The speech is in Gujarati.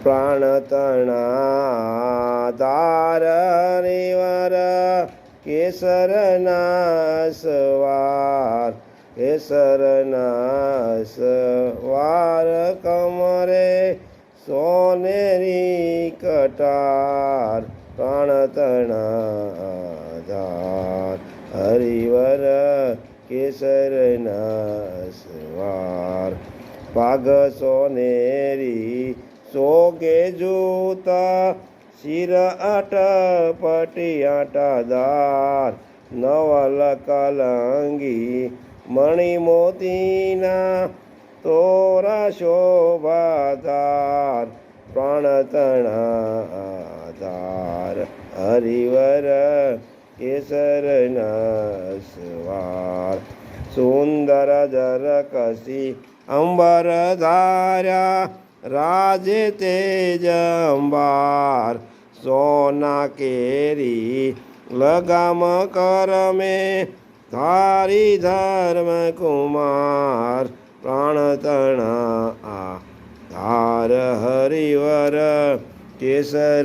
પ્રાણતણાધાર હરિવર કેસરના સવાર કેસરના સવાર કમરે સોનેરી કટાર પ્રાણતણાધાર હરિવર કેસરના સવાર પાઘ સોનેરી સોગે જૂતા શિર અટપટી આટાદાર નવલ કલંગી મણિ મોતીના તોરા શોભાધાર પ્રાણતણાધાર હરિવર કેસરના સવાર સુંદર જરકસી અંબર ધાર્યા રાજે તેજ અંબાર સોના કેરી લગામ કરમે ધારી ધર્મ કુમાર પ્રાણતણા ધાર હરિવર કેસર